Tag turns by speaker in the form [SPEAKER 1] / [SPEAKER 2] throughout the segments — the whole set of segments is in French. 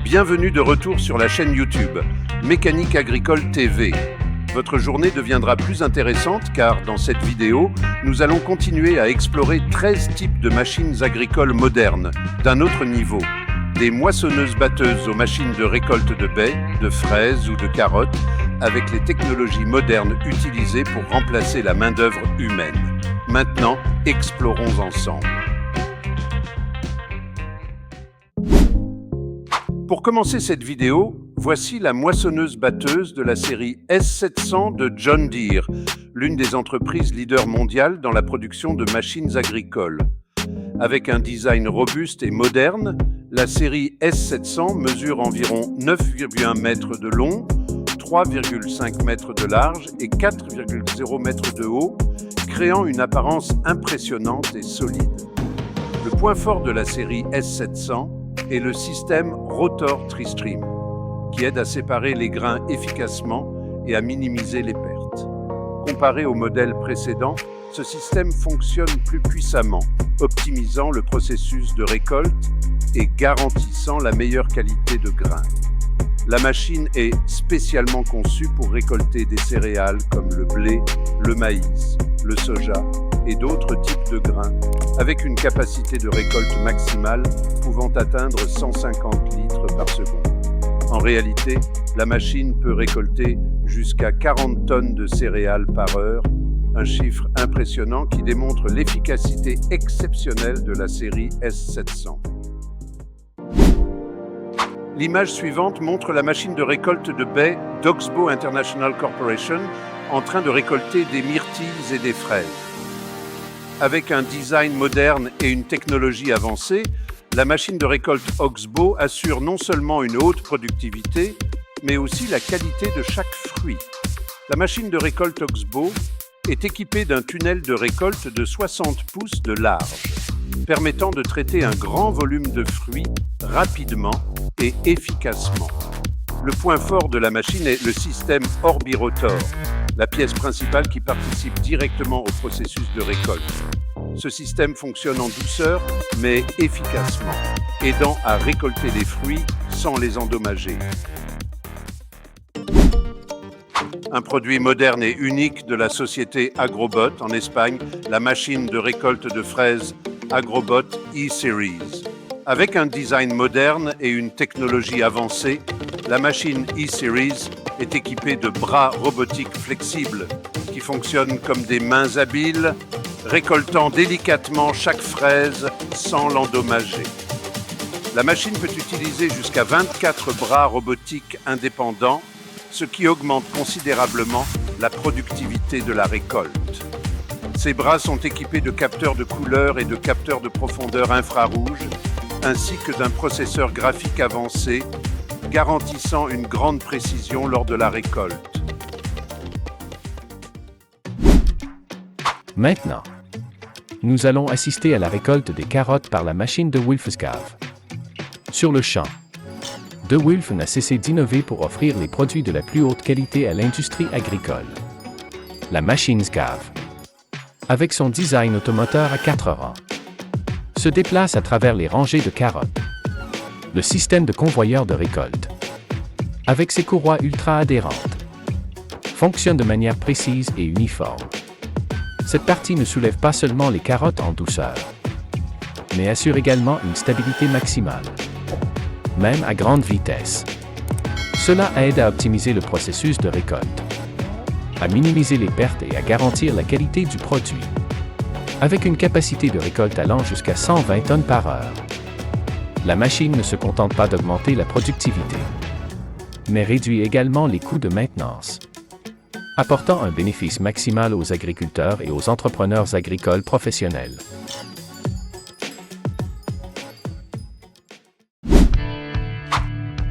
[SPEAKER 1] Bienvenue de retour sur la chaîne YouTube Mécanique Agricole TV. Votre journée deviendra plus intéressante car dans cette vidéo, nous allons continuer à explorer 13 types de machines agricoles modernes d'un autre niveau. Des moissonneuses-batteuses aux machines de récolte de baies, de fraises ou de carottes, avec les technologies modernes utilisées pour remplacer la main-d'œuvre humaine. Maintenant, explorons ensemble. Pour commencer cette vidéo, voici la moissonneuse-batteuse de la série S700 de John Deere, l'une des entreprises leaders mondiales dans la production de machines agricoles. Avec un design robuste et moderne, la série S700 mesure environ 9,1 mètres de long, 3,5 mètres de large et 4,0 mètres de haut, créant une apparence impressionnante et solide. Le point fort de la série S700 est le système Rotor Tri-Stream, qui aide à séparer les grains efficacement et à minimiser les pertes. Comparé au modèle précédent, ce système fonctionne plus puissamment, optimisant le processus de récolte et garantissant la meilleure qualité de grains. La machine est spécialement conçue pour récolter des céréales comme le blé, le maïs, le soja et d'autres types de grains, avec une capacité de récolte maximale pouvant atteindre 150 litres par seconde. En réalité, la machine peut récolter jusqu'à 40 tonnes de céréales par heure, un chiffre impressionnant qui démontre l'efficacité exceptionnelle de la série S700. L'image suivante montre la machine de récolte de baies d'Oxbow International Corporation en train de récolter des myrtilles et des fraises. Avec un design moderne et une technologie avancée, la machine de récolte Oxbow assure non seulement une haute productivité, mais aussi la qualité de chaque fruit. La machine de récolte Oxbow est équipée d'un tunnel de récolte de 60 pouces de large, permettant de traiter un grand volume de fruits rapidement et efficacement. Le point fort de la machine est le système Orbirotor, la pièce principale qui participe directement au processus de récolte. Ce système fonctionne en douceur, mais efficacement, aidant à récolter les fruits sans les endommager. Un produit moderne et unique de la société Agrobot en Espagne, la machine de récolte de fraises Agrobot E-Series. Avec un design moderne et une technologie avancée, la machine E-Series est équipée de bras robotiques flexibles qui fonctionnent comme des mains habiles, récoltant délicatement chaque fraise sans l'endommager. La machine peut utiliser jusqu'à 24 bras robotiques indépendants, ce qui augmente considérablement la productivité de la récolte. Ces bras sont équipés de capteurs de couleur et de capteurs de profondeur infrarouge, ainsi que d'un processeur graphique avancé, garantissant une grande précision lors de la récolte.
[SPEAKER 2] Maintenant, nous allons assister à la récolte des carottes par la machine de Wilfscave. Sur le champ, De Wulf n'a cessé d'innover pour offrir les produits de la plus haute qualité à l'industrie agricole. La machine Scave, avec son design automoteur à 4 rangs, se déplace à travers les rangées de carottes. Le système de convoyeur de récolte, avec ses courroies ultra-adhérentes, fonctionne de manière précise et uniforme. Cette partie ne soulève pas seulement les carottes en douceur, mais assure également une stabilité maximale, même à grande vitesse. Cela aide à optimiser le processus de récolte, à minimiser les pertes et à garantir la qualité du produit. Avec une capacité de récolte allant jusqu'à 120 tonnes par heure, la machine ne se contente pas d'augmenter la productivité, mais réduit également les coûts de maintenance, apportant un bénéfice maximal aux agriculteurs et aux entrepreneurs agricoles professionnels.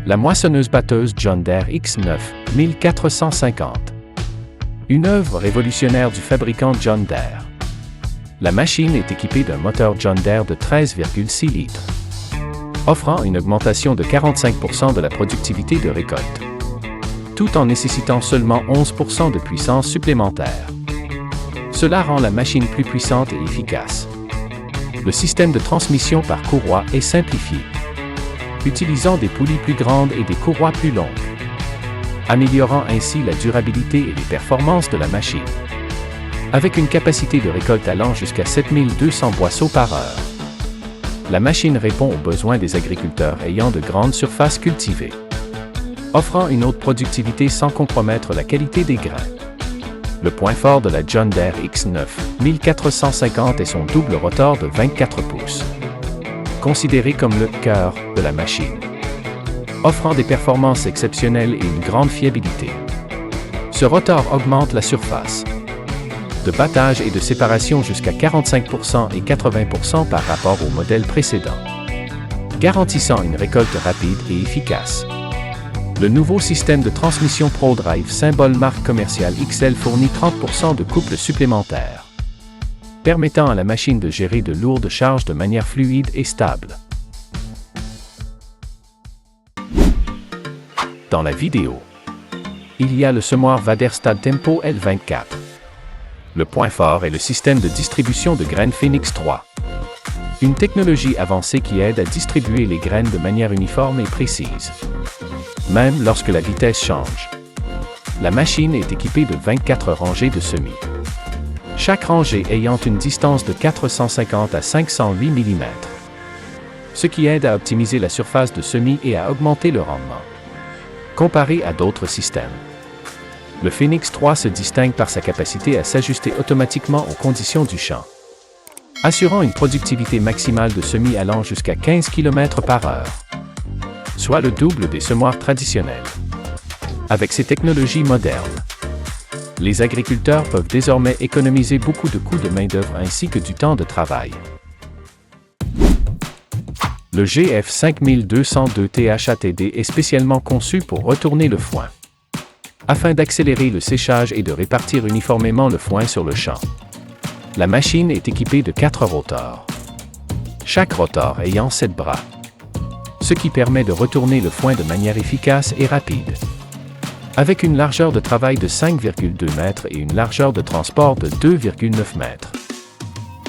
[SPEAKER 2] La moissonneuse-batteuse John Deere X9 1450. Une œuvre révolutionnaire du fabricant John Deere. La machine est équipée d'un moteur John Deere de 13,6 litres, offrant une augmentation de 45% de la productivité de récolte, tout en nécessitant seulement 11% de puissance supplémentaire. Cela rend la machine plus puissante et efficace. Le système de transmission par courroie est simplifié, utilisant des poulies plus grandes et des courroies plus longues, améliorant ainsi la durabilité et les performances de la machine. Avec une capacité de récolte allant jusqu'à 7200 boisseaux par heure, la machine répond aux besoins des agriculteurs ayant de grandes surfaces cultivées, offrant une haute productivité sans compromettre la qualité des grains. Le point fort de la John Deere X9 1450 est son double rotor de 24 pouces, considéré comme le cœur de la machine, offrant des performances exceptionnelles et une grande fiabilité. Ce rotor augmente la surface de battage et de séparation jusqu'à 45% et 80% par rapport au modèle précédent, garantissant une récolte rapide et efficace. Le nouveau système de transmission ProDrive symbole marque commerciale XL fournit 30% de couple supplémentaire, permettant à la machine de gérer de lourdes charges de manière fluide et stable. Dans la vidéo, il y a le semoir Väderstad Tempo L24. Le point fort est le système de distribution de graines Phoenix 3. Une technologie avancée qui aide à distribuer les graines de manière uniforme et précise, même lorsque la vitesse change. La machine est équipée de 24 rangées de semis, chaque rangée ayant une distance de 450 à 508 mm, ce qui aide à optimiser la surface de semis et à augmenter le rendement, comparé à d'autres systèmes. Le Phoenix 3 se distingue par sa capacité à s'ajuster automatiquement aux conditions du champ, assurant une productivité maximale de semis allant jusqu'à 15 km/h, soit le double des semoirs traditionnels. Avec ces technologies modernes, les agriculteurs peuvent désormais économiser beaucoup de coûts de main-d'œuvre ainsi que du temps de travail. Le GF 5202 THATD est spécialement conçu pour retourner le foin, afin d'accélérer le séchage et de répartir uniformément le foin sur le champ. La machine est équipée de 4 rotors, chaque rotor ayant 7 bras, ce qui permet de retourner le foin de manière efficace et rapide. Avec une largeur de travail de 5,2 mètres et une largeur de transport de 2,9 mètres,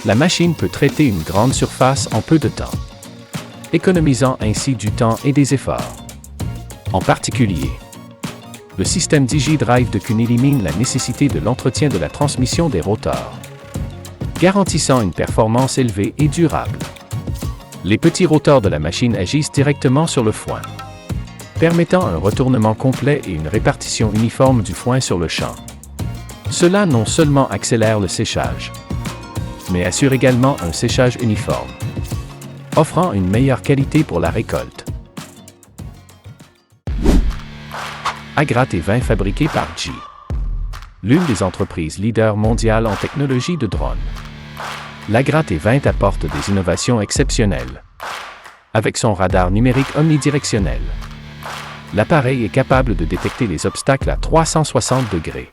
[SPEAKER 2] la machine peut traiter une grande surface en peu de temps, économisant ainsi du temps et des efforts. En particulier, le système DigiDrive de Kuhn élimine la nécessité de l'entretien de la transmission des rotors, garantissant une performance élevée et durable. Les petits rotors de la machine agissent directement sur le foin, permettant un retournement complet et une répartition uniforme du foin sur le champ. Cela non seulement accélère le séchage, mais assure également un séchage uniforme, offrant une meilleure qualité pour la récolte. Agrate et 20 fabriqué par G, l'une des entreprises leaders mondiales en technologie de drones. L'Agrate E20 apporte des innovations exceptionnelles. Avec son radar numérique omnidirectionnel, l'appareil est capable de détecter les obstacles à 360 degrés,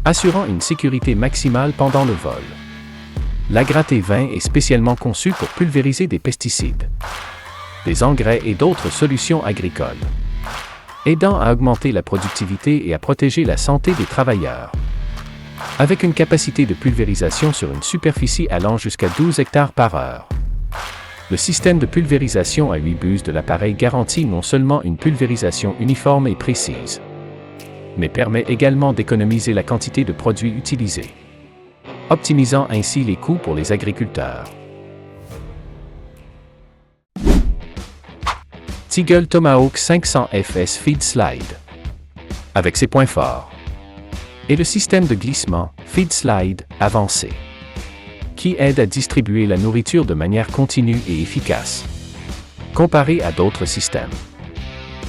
[SPEAKER 2] assurant une sécurité maximale pendant le vol. L'Agrate E20 est spécialement conçu pour pulvériser des pesticides, des engrais et d'autres solutions agricoles, aidant à augmenter la productivité et à protéger la santé des travailleurs. Avec une capacité de pulvérisation sur une superficie allant jusqu'à 12 hectares par heure, le système de pulvérisation à 8 buses de l'appareil garantit non seulement une pulvérisation uniforme et précise, mais permet également d'économiser la quantité de produits utilisés, optimisant ainsi les coûts pour les agriculteurs. Teagle Tomahawk 500 FS Feed Slide. Avec ses points forts, et le système de glissement Feed Slide avancé, qui aide à distribuer la nourriture de manière continue et efficace, comparé à d'autres systèmes.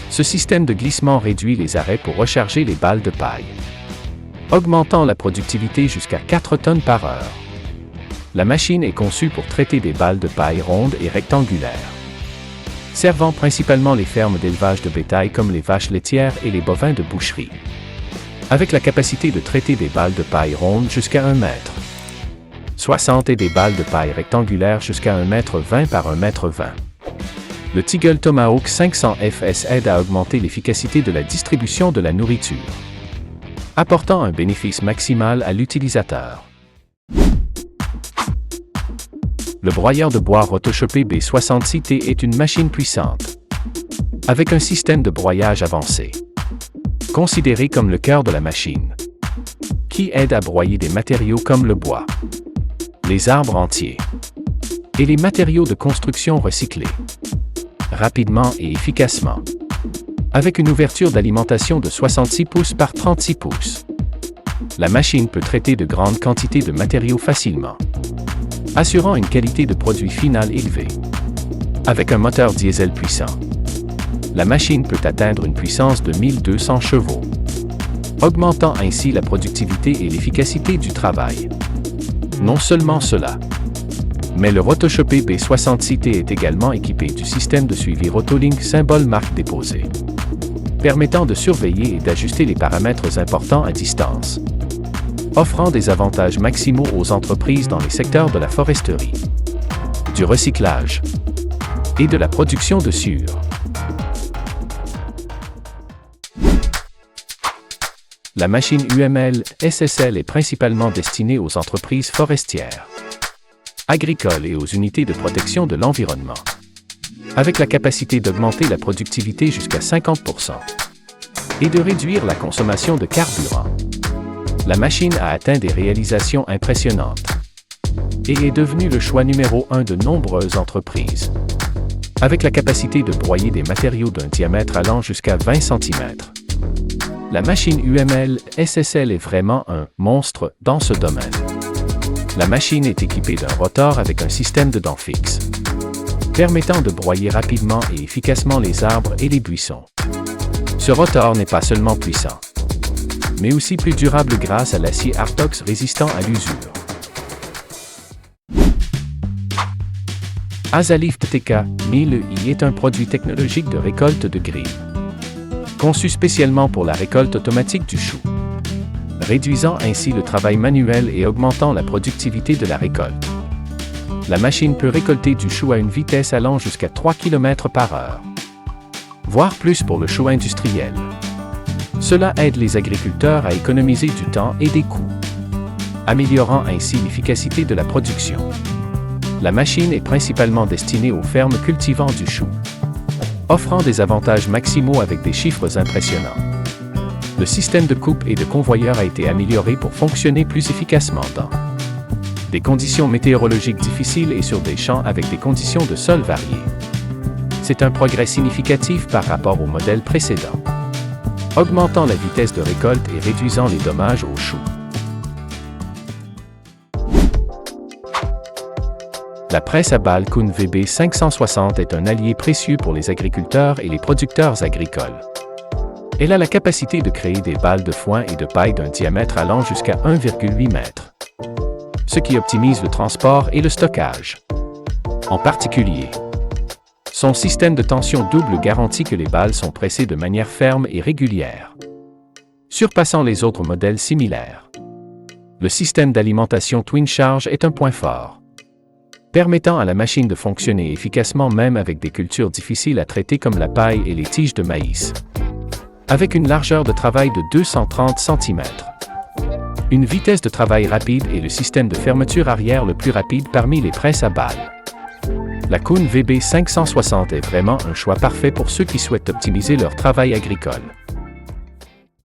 [SPEAKER 2] Ce système de glissement réduit les arrêts pour recharger les balles de paille, augmentant la productivité jusqu'à 4 tonnes par heure. La machine est conçue pour traiter des balles de paille rondes et rectangulaires, servant principalement les fermes d'élevage de bétail comme les vaches laitières et les bovins de boucherie, avec la capacité de traiter des balles de paille rondes jusqu'à 1 mètre, 60 et des balles de paille rectangulaires jusqu'à 1,20 m par 1,20 m. Le Teagle Tomahawk 500 FS aide à augmenter l'efficacité de la distribution de la nourriture, apportant un bénéfice maximal à l'utilisateur. Le broyeur de bois Rotoshopé B66T est une machine puissante, avec un système de broyage avancé, considéré comme le cœur de la machine, qui aide à broyer des matériaux comme le bois, les arbres entiers et les matériaux de construction recyclés, rapidement et efficacement, avec une ouverture d'alimentation de 66 pouces par 36 pouces. La machine peut traiter de grandes quantités de matériaux facilement, assurant une qualité de produit final élevée. Avec un moteur diesel puissant, la machine peut atteindre une puissance de 1200 chevaux, augmentant ainsi la productivité et l'efficacité du travail. Non seulement cela, mais le Rotoshopper B60CT est également équipé du système de suivi Rotolink symbole marque déposée, permettant de surveiller et d'ajuster les paramètres importants à distance, offrant des avantages maximaux aux entreprises dans les secteurs de la foresterie, du recyclage et de la production de sciure. La machine UML SSL est principalement destinée aux entreprises forestières, agricoles et aux unités de protection de l'environnement, avec la capacité d'augmenter la productivité jusqu'à 50% et de réduire la consommation de carburant. La machine a atteint des réalisations impressionnantes et est devenue le choix numéro 1 de nombreuses entreprises, avec la capacité de broyer des matériaux d'un diamètre allant jusqu'à 20 cm. La machine UML SSL est vraiment un monstre dans ce domaine. La machine est équipée d'un rotor avec un système de dents fixes, permettant de broyer rapidement et efficacement les arbres et les buissons. Ce rotor n'est pas seulement puissant, mais aussi plus durable grâce à l'acier Artox résistant à l'usure. Azalif PTK 1000i est un produit technologique de récolte de grille, conçu spécialement pour la récolte automatique du chou, réduisant ainsi le travail manuel et augmentant la productivité de la récolte. La machine peut récolter du chou à une vitesse allant jusqu'à 3 km/h, voire plus pour le chou industriel. Cela aide les agriculteurs à économiser du temps et des coûts, améliorant ainsi l'efficacité de la production. La machine est principalement destinée aux fermes cultivant du chou, offrant des avantages maximaux avec des chiffres impressionnants. Le système de coupe et de convoyeur a été amélioré pour fonctionner plus efficacement dans des conditions météorologiques difficiles et sur des champs avec des conditions de sol variées. C'est un progrès significatif par rapport au modèle précédent, augmentant la vitesse de récolte et réduisant les dommages aux choux. La presse à balles Kuhn VB 560 est un allié précieux pour les agriculteurs et les producteurs agricoles. Elle a la capacité de créer des balles de foin et de paille d'un diamètre allant jusqu'à 1,8 m, ce qui optimise le transport et le stockage. En particulier, son système de tension double garantit que les balles sont pressées de manière ferme et régulière, surpassant les autres modèles similaires. Le système d'alimentation Twin Charge est un point fort, permettant à la machine de fonctionner efficacement même avec des cultures difficiles à traiter comme la paille et les tiges de maïs. Avec une largeur de travail de 230 cm, une vitesse de travail rapide et le système de fermeture arrière le plus rapide parmi les presses à balles. La Kuhn VB 560 est vraiment un choix parfait pour ceux qui souhaitent optimiser leur travail agricole.